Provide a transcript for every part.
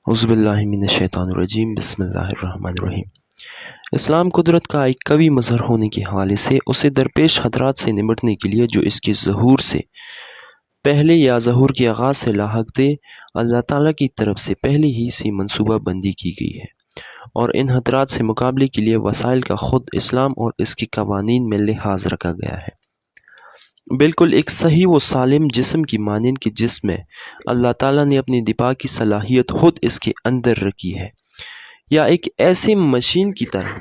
اعوذ باللہ من الشیطان الرجیم بسم اللہ الرحمن الرحیم۔ اسلام قدرت کا ایک قوی مظہر ہونے کے حوالے سے اسے درپیش خطرات سے نمٹنے کے لیے جو اس کے ظہور سے پہلے یا ظہور کے آغاز سے لاحق تھے، اللہ تعالیٰ کی طرف سے پہلے ہی سے منصوبہ بندی کی گئی ہے، اور ان خطرات سے مقابلے کے لیے وسائل کا خود اسلام اور اس کے قوانین میں لحاظ رکھا گیا ہے، بالکل ایک صحیح و سالم جسم کی مانند کہ جس میں اللہ تعالیٰ نے اپنی دفاع کی صلاحیت خود اس کے اندر رکھی ہے، یا ایک ایسے مشین کی طرح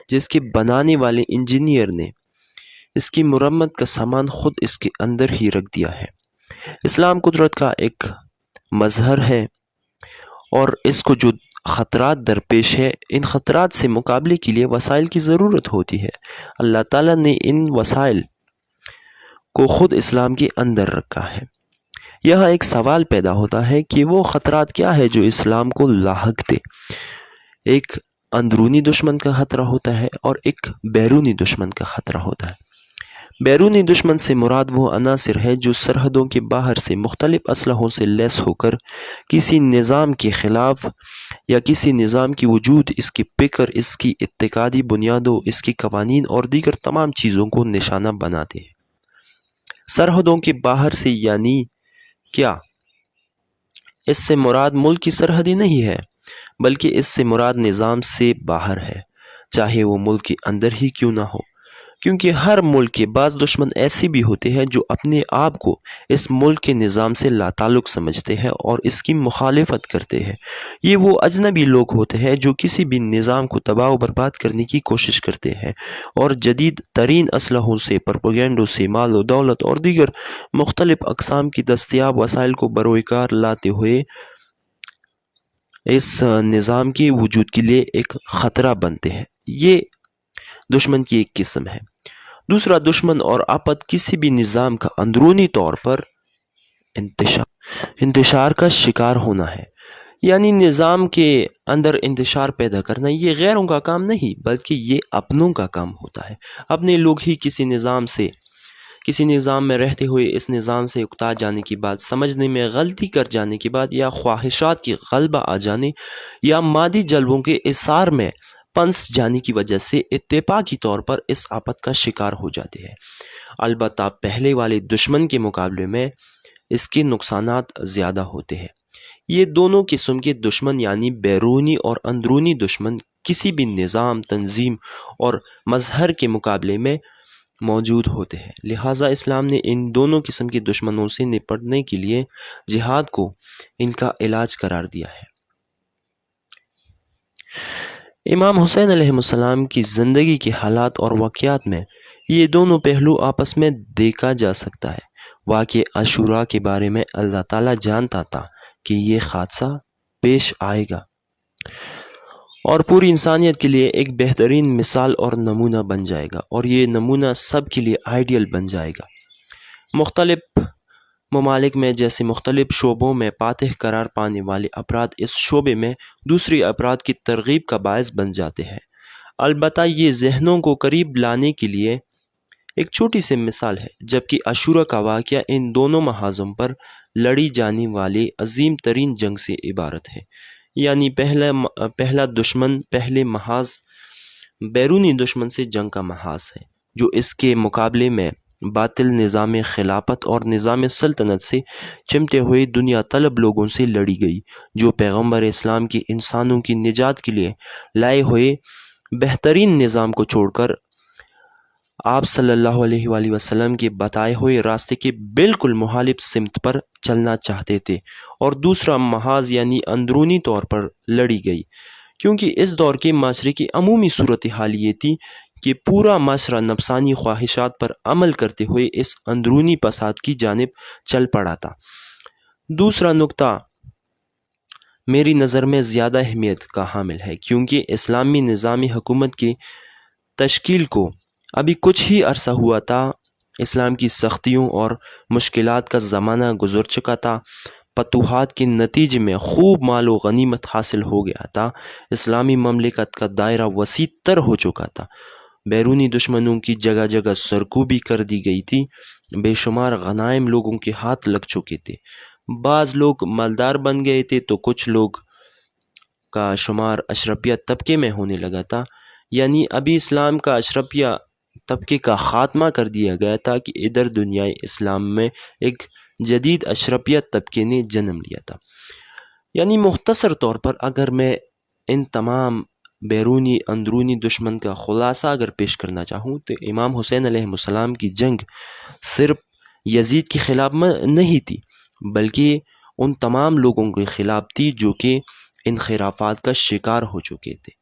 جس کے بنانے والے انجینئر نے اس کی مرمت کا سامان خود اس کے اندر ہی رکھ دیا ہے۔ اسلام قدرت کا ایک مظہر ہے، اور اس کو جو خطرات درپیش ہے، ان خطرات سے مقابلے کے لیے وسائل کی ضرورت ہوتی ہے۔ اللہ تعالیٰ نے ان وسائل کو خود اسلام کے اندر رکھا ہے۔ یہاں ایک سوال پیدا ہوتا ہے کہ وہ خطرات کیا ہے جو اسلام کو لاحق دے۔ ایک اندرونی دشمن کا خطرہ ہوتا ہے اور ایک بیرونی دشمن کا خطرہ ہوتا ہے۔ بیرونی دشمن سے مراد وہ عناصر ہے جو سرحدوں کے باہر سے مختلف اسلحوں سے لیس ہو کر کسی نظام کے خلاف یا کسی نظام کی وجود، اس کی فکر، اس کی اعتقادی بنیادوں، اس کی قوانین اور دیگر تمام چیزوں کو نشانہ بناتے ہیں۔ سرحدوں کے باہر سے یعنی کیا؟ اس سے مراد ملک کی سرحدیں نہیں ہے، بلکہ اس سے مراد نظام سے باہر ہے، چاہے وہ ملک کے اندر ہی کیوں نہ ہو، کیونکہ ہر ملک کے بعض دشمن ایسے بھی ہوتے ہیں جو اپنے آپ کو اس ملک کے نظام سے لا تعلق سمجھتے ہیں اور اس کی مخالفت کرتے ہیں۔ یہ وہ اجنبی لوگ ہوتے ہیں جو کسی بھی نظام کو تباہ و برباد کرنے کی کوشش کرتے ہیں اور جدید ترین اسلحوں سے، پروپیگنڈوں سے، مال و دولت اور دیگر مختلف اقسام کی دستیاب وسائل کو بروئے کار لاتے ہوئے اس نظام کے وجود کے لیے ایک خطرہ بنتے ہیں۔ یہ دشمن کی ایک قسم ہے۔ دوسرا دشمن اور آپت کسی بھی نظام کا اندرونی طور پر انتشار کا شکار ہونا ہے، یعنی نظام کے اندر انتشار پیدا کرنا۔ یہ غیروں کا کام نہیں، بلکہ یہ اپنوں کا کام ہوتا ہے۔ اپنے لوگ ہی کسی نظام میں رہتے ہوئے اس نظام سے اکتا جانے کے بعد، سمجھنے میں غلطی کر جانے کے بعد، یا خواہشات کی غلبہ آ جانے یا مادی جلبوں کے اثار میں پنس جانے کی وجہ سے اتفاقی طور پر اس آپت کا شکار ہو جاتے ہیں۔ البتہ پہلے والے دشمن کے مقابلے میں اس کے نقصانات زیادہ ہوتے ہیں۔ یہ دونوں قسم کے دشمن یعنی بیرونی اور اندرونی دشمن کسی بھی نظام، تنظیم اور مظہر کے مقابلے میں موجود ہوتے ہیں، لہٰذا اسلام نے ان دونوں قسم کے دشمنوں سے نپٹنے کے لیے جہاد کو ان کا علاج قرار دیا ہے۔ امام حسین علیہ السلام کی زندگی کے حالات اور واقعات میں یہ دونوں پہلو آپس میں دیکھا جا سکتا ہے۔ واقعہ عاشوراء کے بارے میں اللہ تعالیٰ جانتا تھا کہ یہ حادثہ پیش آئے گا اور پوری انسانیت کے لیے ایک بہترین مثال اور نمونہ بن جائے گا، اور یہ نمونہ سب کے لیے آئیڈیل بن جائے گا۔ مختلف ممالک میں جیسے مختلف شعبوں میں فاتح قرار پانے والے افراد اس شعبے میں دوسری افراد کی ترغیب کا باعث بن جاتے ہیں۔ البتہ یہ ذہنوں کو قریب لانے کے لیے ایک چھوٹی سی مثال ہے، جبکہ عاشوراء کا واقعہ ان دونوں محاذوں پر لڑی جانے والی عظیم ترین جنگ سے عبارت ہے، یعنی پہلا دشمن پہلے محاذ بیرونی دشمن سے جنگ کا محاذ ہے، جو اس کے مقابلے میں باطل نظام خلافت اور نظام سلطنت سے چمٹے ہوئے دنیا طلب لوگوں سے لڑی گئی، جو پیغمبر اسلام کی انسانوں کی نجات کے لیے لائے ہوئے بہترین نظام کو چھوڑ کر آپ صلی اللہ علیہ وآلہ وسلم کے بتائے ہوئے راستے کے بالکل مخالف سمت پر چلنا چاہتے تھے۔ اور دوسرا محاذ یعنی اندرونی طور پر لڑی گئی، کیونکہ اس دور کے معاشرے کی عمومی صورتحال یہ تھی کہ پورا معاشرہ نفسانی خواہشات پر عمل کرتے ہوئے اس اندرونی فساد کی جانب چل پڑا تھا۔ دوسرا نقطہ میری نظر میں زیادہ اہمیت کا حامل ہے، کیونکہ اسلامی نظام حکومت کی تشکیل کو ابھی کچھ ہی عرصہ ہوا تھا۔ اسلام کی سختیوں اور مشکلات کا زمانہ گزر چکا تھا، فتوحات کے نتیجے میں خوب مال و غنیمت حاصل ہو گیا تھا، اسلامی مملکت کا دائرہ وسیع تر ہو چکا تھا، بیرونی دشمنوں کی جگہ جگہ سرکوبی کر دی گئی تھی، بے شمار غنائم لوگوں کے ہاتھ لگ چکے تھے، بعض لوگ مالدار بن گئے تھے تو کچھ لوگ کا شمار اشرفیہ طبقے میں ہونے لگا تھا، یعنی ابھی اسلام کا اشرفیہ طبقے کا خاتمہ کر دیا گیا تھا کہ ادھر دنیائے اسلام میں ایک جدید اشرفیہ طبقے نے جنم لیا تھا۔ یعنی مختصر طور پر اگر میں ان تمام بیرونی اندرونی دشمن کا خلاصہ اگر پیش کرنا چاہوں تو امام حسین علیہ السلام کی جنگ صرف یزید کے خلاف نہیں تھی، بلکہ ان تمام لوگوں کے خلاف تھی جو کہ انحرافات کا شکار ہو چکے تھے۔